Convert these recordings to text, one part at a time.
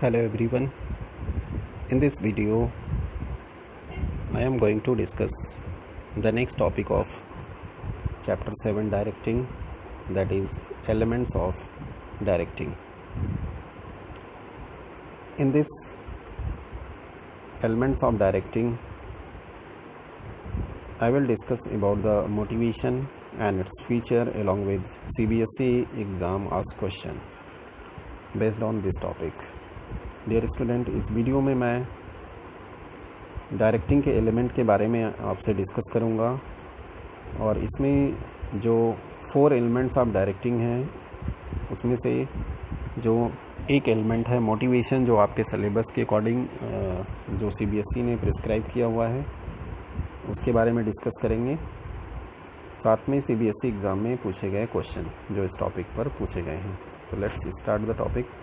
Hello everyone. In this video, I am going to discuss the next topic of Chapter 7 Directing, that is Elements of Directing. In this Elements of Directing, I will discuss about the motivation and its feature along with CBSE exam asked question based on this topic. Dear student, इस video में मैं directing के element के बारे में आपसे discuss करूंगा और इसमें जो 4 एलिमेंट्स ऑफ डायरेक्टिंग हैं उसमें से जो एक एलिमेंट है मोटिवेशन, जो आपके सिलेबस के अकॉर्डिंग जो CBSE ने प्रिस्क्राइब किया हुआ है उसके बारे में डिस्कस करेंगे। साथ में CBSE एग्ज़ाम में पूछे गए क्वेश्चन जो इस टॉपिक पर पूछे गए हैं। तो let's start the topic.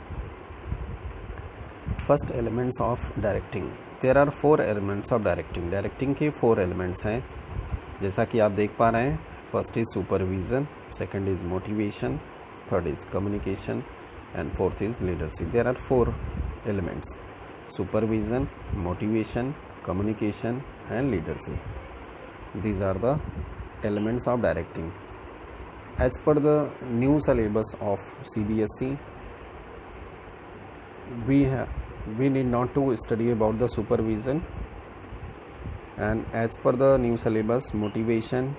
First elements of directing. There are 4 elements of directing. Directing के 4 एलिमेंट्स हैं जैसा कि आप देख पा रहे हैं। First is supervision, second is motivation, third is communication and fourth is leadership. There are 4 elements: supervision, motivation, communication and leadership. These are the elements of directing as per the new syllabus of CBSE। we need not to study about the supervision, and as per the new syllabus, motivation,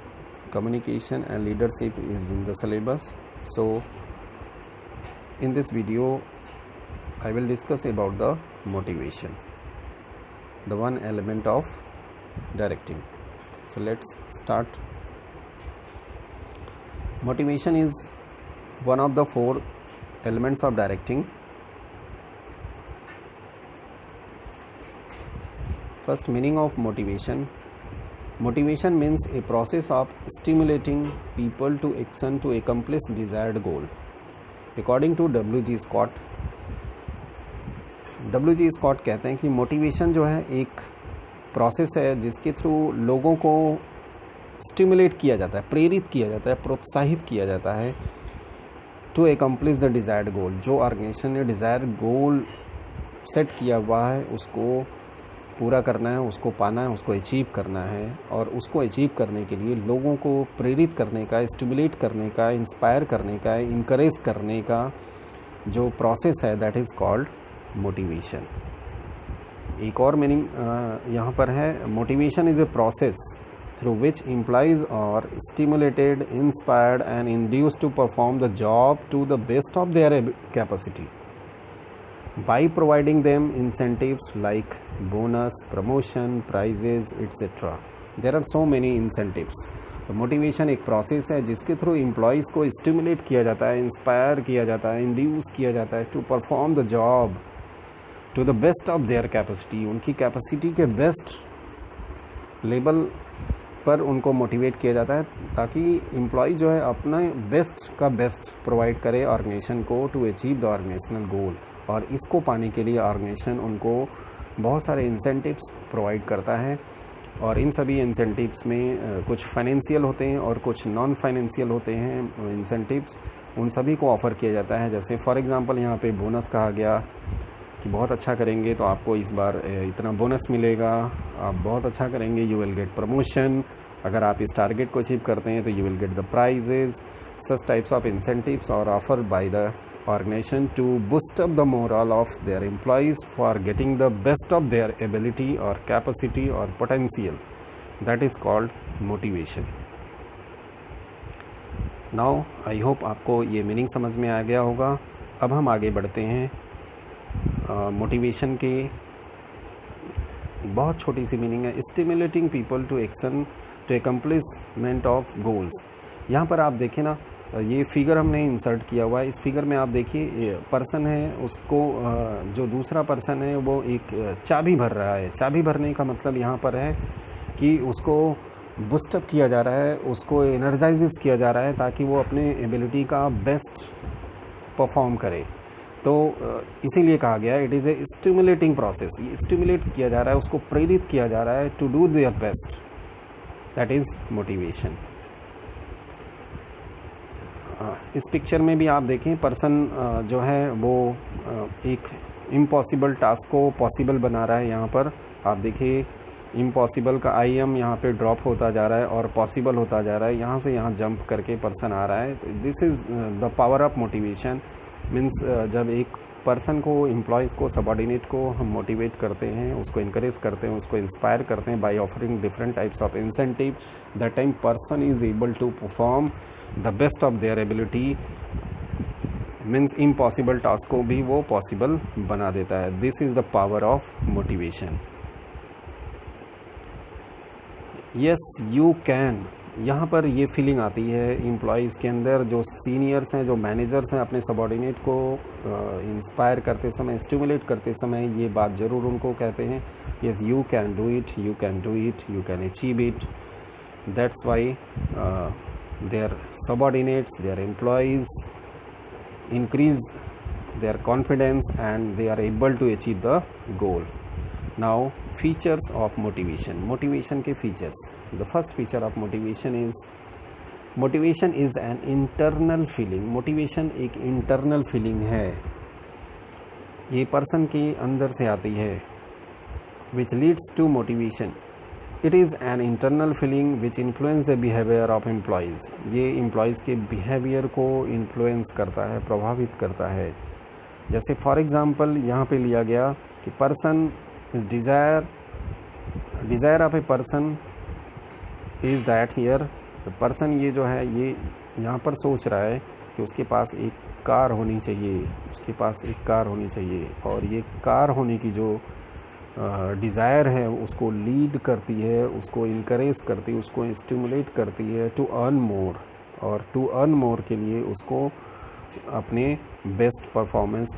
communication and leadership is in the syllabus. So in this video I will discuss about the motivation, the one element of directing. So let's start. Motivation is one of the 4 elements of directing. First, meaning of motivation. Motivation means a process of stimulating people to action to accomplish desired goal. According to W.G. Scott, W.G. Scott कहते हैं कि motivation जो है एक process है जिसके through लोगों को स्टिमुलेट किया जाता है, प्रेरित किया जाता है, प्रोत्साहित किया जाता है टू एकम्प्लिश द डिज़ायर्ड गोल। जो ऑर्गेनाइजेशन ने डिज़ायर गोल सेट किया हुआ है उसको पूरा करना है, उसको पाना है, उसको अचीव करना है, और उसको अचीव करने के लिए लोगों को प्रेरित करने का, स्टिमुलेट करने का, इंस्पायर करने का, इनकरेज करने का जो प्रोसेस है दैट इज़ कॉल्ड मोटिवेशन। एक और मीनिंग यहाँ पर है, motivation is a process through which employees are stimulated, inspired and induced to perform the job to the best of their capacity by providing them incentives like bonus, promotion, prizes, etc. There are so many incentives. तो motivation एक process है जिसके through employees को stimulate किया जाता है, inspire किया जाता है, इंड्यूस किया जाता है to perform the job to the best of their capacity. उनकी कैपेसिटी के बेस्ट लेवल पर उनको मोटिवेट किया जाता है ताकि एम्प्लॉय जो है अपना बेस्ट का बेस्ट प्रोवाइड करे ऑर्गेनाइजेशन को to achieve the organisational goal. और इसको पाने के लिए ऑर्गेनाइजेशन उनको बहुत सारे इंसेंटिव्स प्रोवाइड करता है, और इन सभी इंसेंटिव्स में कुछ फाइनेंशियल होते हैं और कुछ नॉन फाइनेंशियल होते हैं इंसेंटिव्स। उन सभी को ऑफ़र किया जाता है। जैसे फॉर एग्जांपल यहाँ पे बोनस कहा गया कि बहुत अच्छा करेंगे तो आपको इस बार इतना बोनस मिलेगा, आप बहुत अच्छा करेंगे यू विल गेट प्रमोशन, अगर आप इस टारगेट को अचीव करते हैं तो you will get the prizes. Such types of incentives are offered by the organization to boost up the morale of their employees for getting the best of their ability or capacity or potential. That is called motivation. Now I hope आपको ये meaning समझ में आ गया होगा। अब हम आगे बढ़ते हैं। मोटिवेशन के बहुत छोटी सी मीनिंग है, stimulating people to action to accomplishment of goals. यहाँ पर आप देखें ना, ये फिगर हमने इंसर्ट किया हुआ है। इस फिगर में आप देखिए पर्सन है, उसको जो दूसरा पर्सन है वो एक चाबी भर रहा है। चाबी भरने का मतलब यहाँ पर है कि उसको बूस्टअप किया जा रहा है, उसको एनर्जाइज किया जा रहा है ताकि वो अपने एबिलिटी का बेस्ट परफॉर्म करे। तो इसीलिए कहा गया it is a stimulating process. ये स्टिमुलेट किया जा रहा है, उसको प्रेरित किया जा रहा है to do their best, that is motivation. इस पिक्चर में भी आप देखें पर्सन जो है वो एक इम्पॉसिबल टास्क को पॉसिबल बना रहा है। यहाँ पर आप देखिए इम्पॉसिबल का IM यहाँ पे ड्रॉप होता जा रहा है और पॉसिबल होता जा रहा है, यहाँ से यहाँ जंप करके पर्सन आ रहा है। This is the power of motivation. Means जब एक पर्सन को, एम्प्लॉयज़ को, सबॉर्डिनेट को हम मोटिवेट करते हैं, उसको इनकरेज करते हैं, उसको इंस्पायर करते हैं by offering different types of incentive, that time person is able to perform the best of their ability. Means impossible task को भी वो पॉसिबल बना देता है। This is the power of motivation. Yes you can, यहाँ पर ये feeling आती है एम्प्लॉयज़ के अंदर, जो सीनियर्स हैं, जो मैनेजर्स हैं, अपने सबॉर्डिनेट को इंस्पायर करते समय, स्टिमुलेट करते समय ये बात ज़रूर उनको कहते हैं, yes you can do it, you can do it, you can achieve it. That's why their subordinates, their employees increase their confidence and they are able to achieve the goal. Now features of motivation. Motivation के features. The first feature of motivation is an internal feeling. Motivation एक internal feeling है, ये person के अंदर से आती है, which leads to motivation. It is an internal feeling which influence the behavior of employees. ये employees के behavior को influence करता है, प्रभावित करता है। जैसे फॉर एग्ज़ाम्पल यहाँ पे लिया गया कि person is desire of a person is that here the person, ये जो है ये यहाँ पर सोच रहा है कि उसके पास एक कार होनी चाहिए, उसके पास एक कार होनी चाहिए, और ये कार होने की जो डिज़ायर है उसको लीड करती है, उसको इनकरेज करती है, उसको स्टिमुलेट करती है टू अर्न मोर, और टू अर्न मोर के लिए उसको अपने बेस्ट परफॉर्मेंस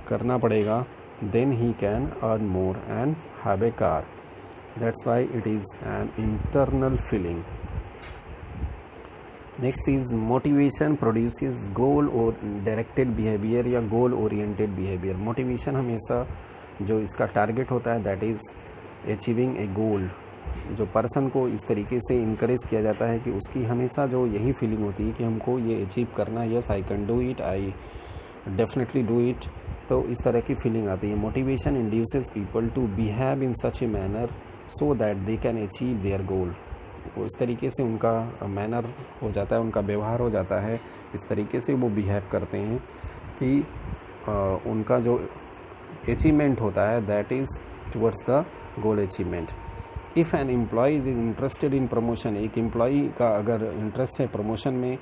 करना पड़ेगा, then he can earn more and have a car. That's why it is an internal feeling. Next is motivation produces goal और डायरेक्टेड बिहेवियर या goal oriented behaviour. Motivation हमेशा जो इसका टारगेट होता है दैट इज़ अचीविंग ए गोल। जो person को इस तरीके से इनकरेज किया जाता है कि उसकी हमेशा जो यही फीलिंग होती है कि हमको ये अचीव करना है, yes I can do it, I definitely do it, तो इस तरह की फीलिंग आती है। Motivation induces people to behave in such a manner so that they can achieve their goal. वो इस तरीके से उनका मैनर हो जाता है, उनका व्यवहार हो जाता है, इस तरीके से वो बिहेव करते हैं कि उनका जो अचीवमेंट होता है that is towards the goal achievement. If an employ is interested in promotion, एक एम्प्लॉय का अगर इंटरेस्ट है प्रमोशन में,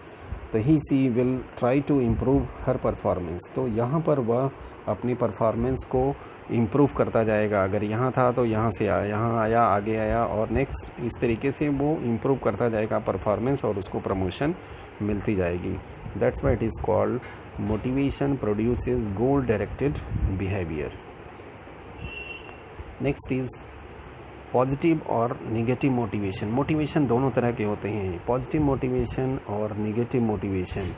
तो he she will try to improve her performance. तो यहाँ पर वह अपनी परफॉर्मेंस को इम्प्रूव करता जाएगा। अगर यहाँ था तो यहाँ से आया, यहाँ आया, आगे आया, और नेक्स्ट इस तरीके से वो इम्प्रूव करता जाएगा परफॉर्मेंस, और उसको प्रमोशन मिलती जाएगी। That's why it is called motivation produces goal directed behaviour. Next is positive और निगेटिव मोटिवेशन। मोटिवेशन दोनों तरह के होते हैं, पॉजिटिव मोटिवेशन और निगेटिव मोटिवेशन।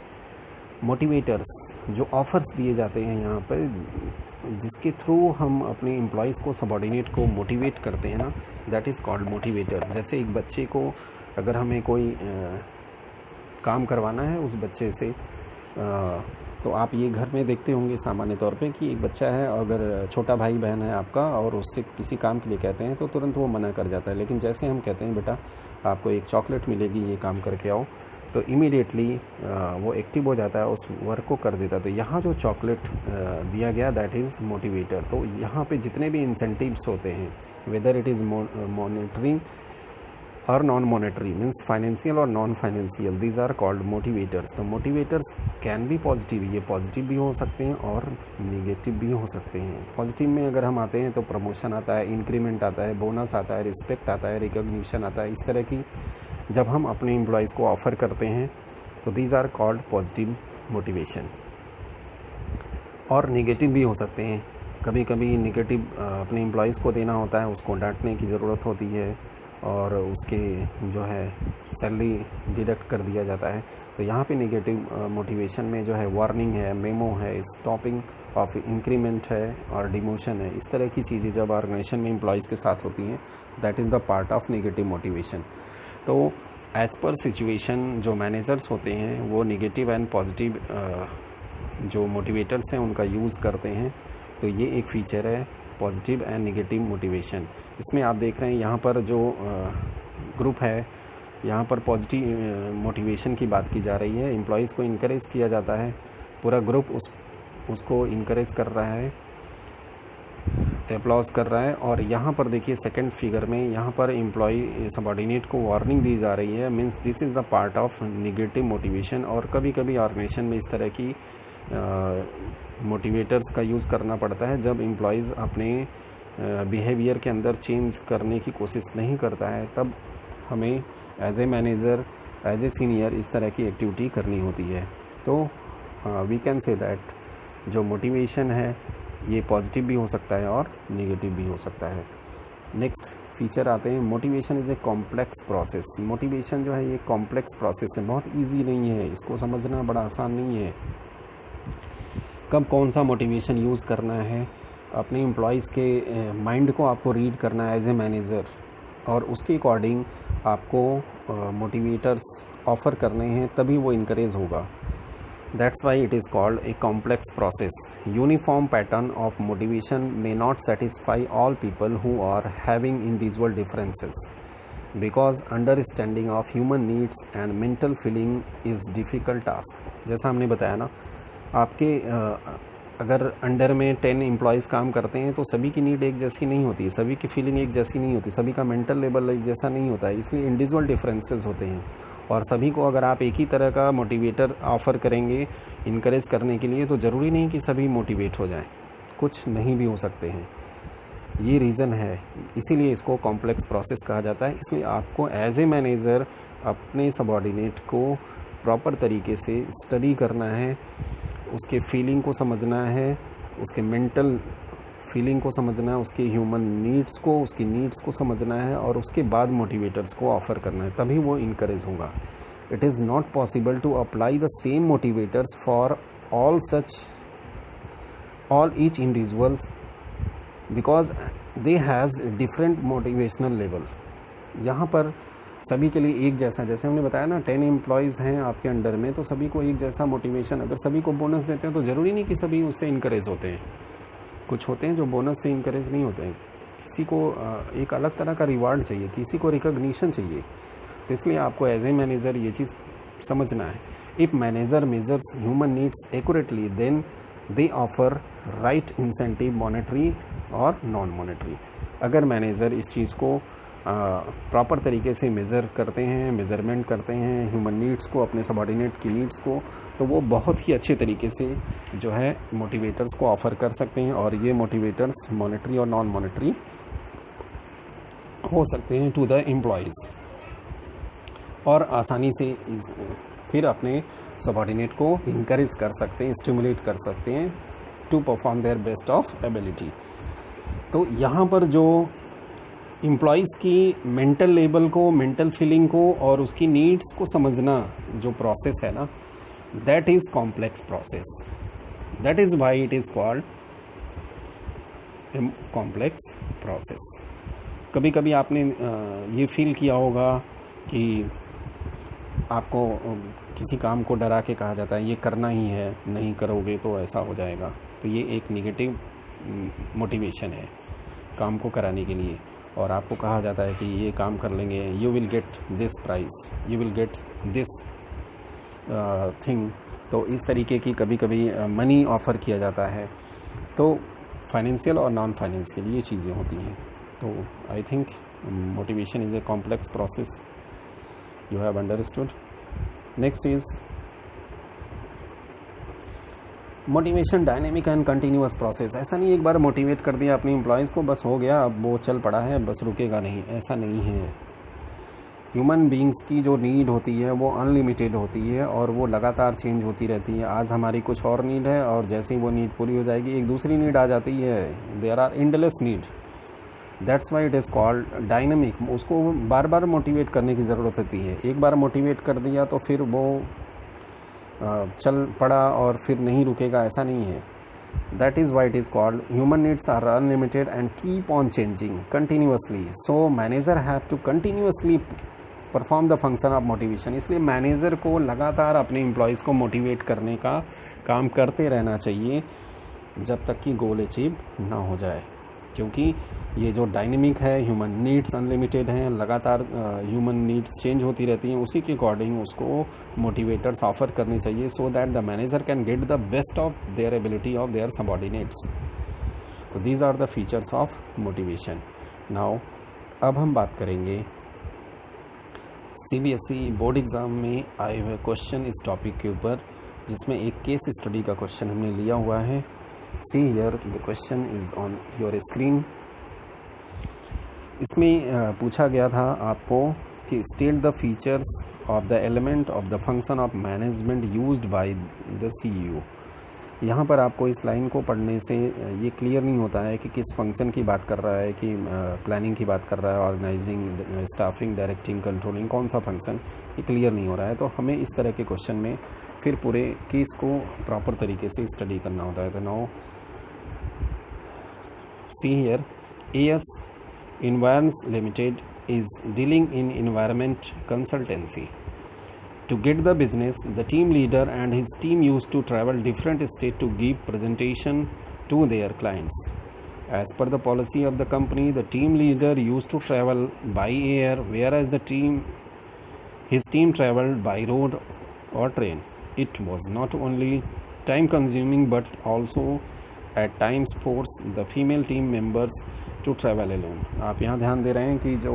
मोटिवेटर्स जो ऑफ़र्स दिए जाते हैं यहाँ पर, जिसके थ्रू हम अपने एम्प्लॉयज़ को, सबॉर्डिनेट को मोटिवेट करते हैं ना, दैट इज़ कॉल्ड मोटिवेटर्स। जैसे एक बच्चे को अगर हमें कोई काम करवाना है उस बच्चे से, तो आप ये घर में देखते होंगे सामान्य तौर पे कि एक बच्चा है, अगर छोटा भाई बहन है आपका और उससे किसी काम के लिए कहते हैं तो तुरंत वो मना कर जाता है। लेकिन जैसे हम कहते हैं बेटा आपको एक चॉकलेट मिलेगी, ये काम करके आओ, तो इमीडिएटली वो एक्टिव हो जाता है, उस वर्क को कर देता है। तो यहाँ जो चॉकलेट दिया गया दैट इज़ मोटिवेटर। तो यहाँ पे जितने भी इंसेंटिव्स होते हैं, वेदर इट इज़ मॉनिटरिंग और नॉन मॉनेटरी, मीन्स फाइनेंशियल और non financial, these are called motivators. तो मोटिवेटर्स कैन बी पॉजिटिव, ये पॉजिटिव भी हो सकते हैं और निगेटिव भी हो सकते हैं। पॉजिटिव में अगर हम आते हैं तो प्रमोशन आता है, इंक्रीमेंट आता है, बोनस आता है, रिस्पेक्ट आता है, रिकॉग्निशन आता है। इस तरह की जब हम अपने एम्प्लॉयज़ को ऑफ़र करते हैं तो these are called positive motivation. और निगेटिव भी हो सकते हैं, कभी कभी निगेटिव अपने एम्प्लॉयज़ को देना होता है, उसको डांटने की ज़रूरत होती है और उसके जो है सैलरी डिडक्ट कर दिया जाता है। तो यहाँ पे नेगेटिव मोटिवेशन में जो है वार्निंग है, मेमो है, स्टॉपिंग ऑफ इंक्रीमेंट है और डिमोशन है। इस तरह की चीज़ें जब ऑर्गेनाइजेशन में एम्प्लॉयज़ के साथ होती हैं, that is the part of negative motivation. तो एज पर सिचुएशन जो मैनेजर्स होते हैं वो नेगेटिव एंड पॉजिटिव जो मोटिवेटर्स हैं उनका यूज़ करते हैं तो ये एक फ़ीचर है पॉजिटिव एंड नेगेटिव मोटिवेशन। इसमें आप देख रहे हैं यहाँ पर जो ग्रुप है, यहाँ पर पॉजिटिव मोटिवेशन की बात की जा रही है। एम्प्लॉयज़ को इनकरेज किया जाता है, पूरा ग्रुप उसको इनकरेज कर रहा है, अप्लॉज कर रहा है। और यहाँ पर देखिए सेकंड फिगर में यहाँ पर एम्प्लॉय सबॉर्डिनेट को वार्निंग दी जा रही है, means this is the part of negative motivation. और कभी कभी ऑर्गेनाइजेशन में इस तरह की मोटिवेटर्स का यूज़ करना पड़ता है जब एम्प्लॉयज़ अपने बिहेवियर के अंदर चेंज करने की कोशिश नहीं करता है, तब हमें as a manager, as a senior इस तरह की एक्टिविटी करनी होती है। तो वी कैन से दैट जो मोटिवेशन है ये पॉजिटिव भी हो सकता है और नेगेटिव भी हो सकता है। नेक्स्ट फीचर आते हैं, motivation is a complex process. Motivation जो है ये कॉम्प्लेक्स प्रोसेस है, बहुत इजी नहीं है, इसको समझना बड़ा आसान नहीं है। कब कौन सा मोटिवेशन यूज़ करना है, अपने एम्प्लॉयज़ के माइंड को आपको रीड करना है एज ए मैनेजर, और उसके अकॉर्डिंग आपको मोटिवेटर्स ऑफ़र करने हैं, तभी वो इनकरेज होगा। That's why it is called a complex process. Uniform pattern of motivation may not satisfy all people who are having individual differences, because understanding of human needs and mental feeling is difficult task. जैसा हमने बताया ना, आपके अगर under में 10 employees काम करते हैं तो सभी की नीड एक जैसी नहीं होती, सभी की फीलिंग एक जैसी नहीं होती, सभी का मेंटल लेवल एक जैसा नहीं होता है, इसलिए इंडिविजुअल डिफरेंसेस होते हैं। और सभी को अगर आप एक ही तरह का मोटिवेटर ऑफ़र करेंगे इनकरेज करने के लिए, तो ज़रूरी नहीं कि सभी मोटिवेट हो जाएं, कुछ नहीं भी हो सकते हैं। ये रीज़न है, इसीलिए इसको कॉम्प्लेक्स प्रोसेस कहा जाता है। इसलिए आपको एज ए मैनेजर अपने सबॉर्डिनेट को प्रॉपर तरीके से स्टडी करना है, उसके फीलिंग को समझना है, उसके मेंटल फीलिंग को समझना है, उसके ह्यूमन नीड्स को, उसकी नीड्स को समझना है, और उसके बाद मोटिवेटर्स को ऑफ़र करना है, तभी वो इनकरेज होगा। It is not possible to apply the same motivators for all each individuals because they has different motivational level. यहाँ पर सभी के लिए एक जैसा, जैसे हमने बताया ना 10 एम्प्लॉयज़ हैं आपके अंडर में, तो सभी को एक जैसा मोटिवेशन, अगर सभी को बोनस देते हैं तो ज़रूरी नहीं कि सभी उससे इनकरेज होते हैं। कुछ होते हैं जो बोनस से इनकरेज नहीं होते हैं, किसी को एक अलग तरह का रिवार्ड चाहिए, किसी को रिकॉग्निशन चाहिए। तो इसलिए आपको एज ए मैनेजर ये चीज़ समझना है। If manager measures human needs accurately then they offer right incentive, monetary और नॉन मॉनेटरी। अगर मैनेजर इस चीज़ को प्रॉपर तरीके से मेज़रमेंट करते हैं ह्यूमन नीड्स को, अपने सबॉर्डिनेट की नीड्स को, तो वो बहुत ही अच्छे तरीके से जो है मोटिवेटर्स को ऑफ़र कर सकते हैं। और ये मोटिवेटर्स मॉनेटरी और नॉन मॉनेटरी हो सकते हैं टू द एम्प्लॉयज़, और आसानी से फिर अपने सबॉर्डिनेट को इनकरेज कर सकते हैं, स्टिमुलेट कर सकते हैं to perform their best of ability. तो यहाँ पर जो एम्प्लॉयज़ की मेंटल लेवल को, मेंटल फीलिंग को और उसकी नीड्स को समझना जो प्रोसेस है ना, that is complex process. That is why it is called complex process. कभी कभी आपने ये फील किया होगा कि आपको किसी काम को डरा के कहा जाता है ये करना ही है, नहीं करोगे तो ऐसा हो जाएगा, तो ये एक नेगेटिव मोटिवेशन है काम को कराने के लिए। और आपको कहा जाता है कि ये काम कर लेंगे, you will get this prize, you will get this thing. तो इस तरीके की कभी कभी मनी ऑफ़र किया जाता है। तो फाइनेंशियल और नॉन फाइनेंशियल ये चीज़ें होती हैं। तो I think motivation is a complex process, you have understood. Next is motivation dynamic and continuous process. ऐसा नहीं एक बार मोटिवेट कर दिया अपने एम्प्लॉयज़ को, बस हो गया, अब वो चल पड़ा है, बस रुकेगा नहीं, ऐसा नहीं है। ह्यूमन बीइंग्स की जो नीड होती है वो अनलिमिटेड होती है और वो लगातार चेंज होती रहती है। आज हमारी कुछ और नीड है और जैसे ही वो नीड पूरी हो जाएगी एक दूसरी नीड आ जाती है। There are endless need, that's why it is called dynamic. उसको बार बार मोटिवेट करने की ज़रूरत होती है। एक बार मोटिवेट कर दिया तो फिर वो चल पड़ा और फिर नहीं रुकेगा, ऐसा नहीं है। That is why it is called human needs are unlimited and keep on changing continuously. So manager have to continuously perform the function of motivation. इसलिए मैनेजर को लगातार अपने एम्प्लॉयज़ को मोटिवेट करने का काम करते रहना चाहिए जब तक कि गोल अचीव ना हो जाए, क्योंकि ये जो डायनेमिक है, ह्यूमन नीड्स अनलिमिटेड हैं, लगातार ह्यूमन नीड्स चेंज होती रहती हैं, उसी के अकॉर्डिंग उसको मोटिवेटर्स ऑफर करनी चाहिए so that the manager can get the best of their ability of their subordinates. तो these are the features of motivation. Now अब हम बात करेंगे CBSE बोर्ड एग्ज़ाम में आए हुए क्वेश्चन इस टॉपिक के ऊपर, जिसमें एक केस स्टडी का क्वेश्चन हमने लिया हुआ है। See here the question is on your screen. इसमें पूछा गया था आपको कि state the features of the element of the function of management used by the CEO। यहाँ पर आपको इस लाइन को पढ़ने से ये क्लियर नहीं होता है कि किस फंक्शन की बात कर रहा है, कि प्लानिंग की बात कर रहा है, ऑर्गेनाइजिंग, स्टाफिंग, डायरेक्टिंग, कंट्रोलिंग, कौन सा फंक्शन, ये क्लियर नहीं हो रहा है। तो हमें इस तरह के क्वेश्चन में फिर पूरे केस को प्रॉपर तरीके से स्टडी करना होता है। तो now see here, AS Environs Limited is dealing in environment consultancy. To get the business, the team leader and his team used to travel different states to give presentation to their clients. As per the policy of the company, the team leader used to travel by air, whereas his team traveled by road or train. It was not only time consuming but also at times forced the female team members to travel alone. आप यहाँ ध्यान दे रहे हैं कि जो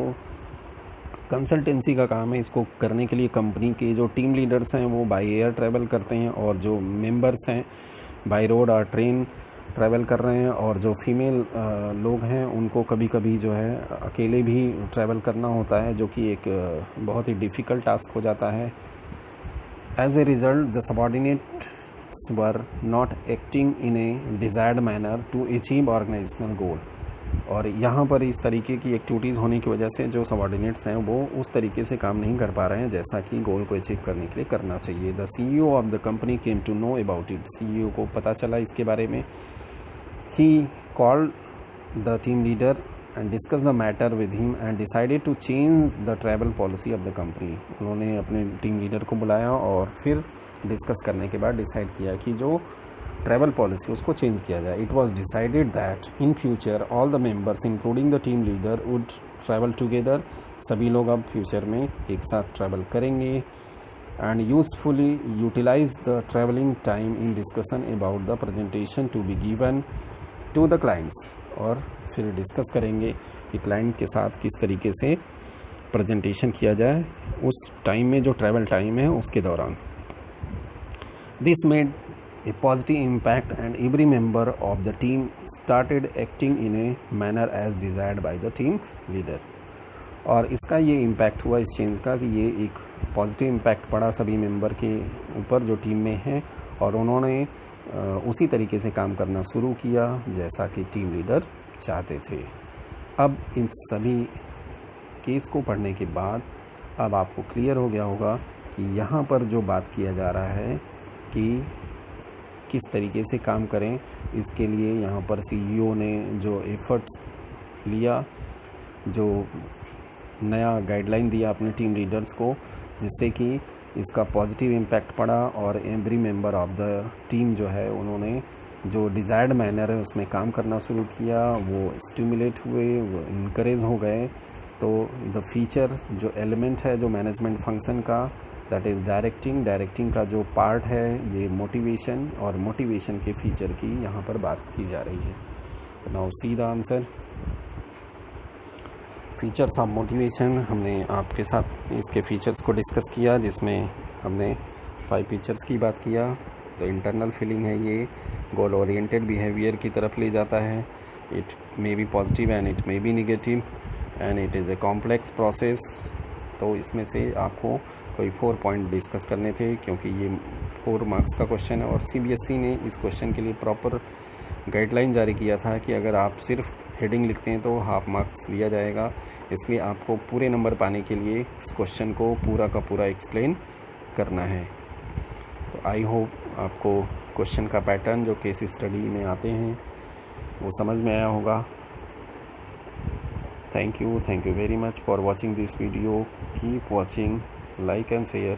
consultancy का काम है, इसको करने के लिए कंपनी के जो टीम लीडर्स हैं वो बाय एयर ट्रैवल करते हैं, और जो मेंबर्स हैं बाय रोड और ट्रेन ट्रैवल कर रहे हैं, और जो फीमेल लोग हैं उनको कभी कभी जो है अकेले भी ट्रैवल करना होता है, जो कि एक बहुत ही डिफ़िकल्ट टास्क हो जाता है। As a result the subordinates were not acting in a desired manner to achieve organisational goal. और यहाँ पर इस तरीके की एक्टिविटीज़ होने की वजह से जो सबऑर्डिनेट्स हैं वो उस तरीके से काम नहीं कर पा रहे हैं जैसा कि गोल को अचीव करने के लिए करना चाहिए। The CEO of the company came to know about it. CEO को पता चला इसके बारे में। He called the team leader and discuss the matter with him and decided to change the travel policy of the company. उन्होंने अपने team leader को बुलाया और फिर डिस्कस करने के बाद डिसाइड किया कि जो ट्रैवल पॉलिसी उसको चेंज किया जाए। It was decided that in future all the members including the team leader would travel together. सभी लोग अब फ्यूचर में एक साथ ट्रैवल करेंगे and usefully utilise the travelling time in discussion about the presentation to be given to the clients. और फिर discuss करेंगे कि क्लाइंट के साथ किस तरीके से प्रेजेंटेशन किया जाए उस टाइम में, जो ट्रैवल टाइम है उसके दौरान। This made a positive impact and every member of the team started acting in a manner as desired by the team leader। और इसका ये इम्पैक्ट हुआ इस चेंज का कि ये एक पॉजिटिव इम्पैक्ट पड़ा सभी मेंबर के ऊपर जो टीम में हैं, और उन्होंने उसी तरीके से काम करना शुरू किया जैसा कि टीम लीडर चाहते थे। अब इन सभी केस को पढ़ने के बाद अब आपको क्लियर हो गया होगा कि यहाँ पर जो बात किया जा रहा है कि किस तरीके से काम करें, इसके लिए यहाँ पर CEO ने जो एफर्ट्स लिया, जो नया गाइडलाइन दिया अपने टीम लीडर्स को, जिससे कि इसका पॉजिटिव इम्पैक्ट पड़ा और every member of the team जो है उन्होंने जो डिज़ायर्ड मैनर है उसमें काम करना शुरू किया, वो स्टिमुलेट हुए, वो इनकरेज हो गए। तो द फीचर जो एलिमेंट है जो मैनेजमेंट फंक्शन का, दैट इज़ डायरेक्टिंग का जो पार्ट है ये मोटिवेशन, और मोटिवेशन के फीचर की यहाँ पर बात की जा रही है। Now see the answer. Features of motivation, हमने आपके साथ इसके फीचर्स को डिस्कस किया, जिसमें हमने 5 फीचर्स की बात किया। तो इंटरनल फीलिंग है, ये गोल ओरिएंटेड बिहेवियर की तरफ ले जाता है। It may be positive and it may be negative and it is a complex process. तो इसमें से आपको कोई 4 पॉइंट डिस्कस करने थे, क्योंकि ये 4 मार्क्स का क्वेश्चन है, और CBSE ने इस क्वेश्चन के लिए प्रॉपर गाइडलाइन जारी किया था कि अगर आप सिर्फ हेडिंग लिखते हैं तो हाफ मार्क्स दिया जाएगा। इसलिए आपको पूरे नंबर पाने के लिए इस क्वेश्चन को पूरा का पूरा एक्सप्लेन करना है। तो आई होप आपको क्वेश्चन का पैटर्न जो केस स्टडी में आते हैं वो समझ में आया होगा। Thank you very much for watching this video. Keep watching, like and share।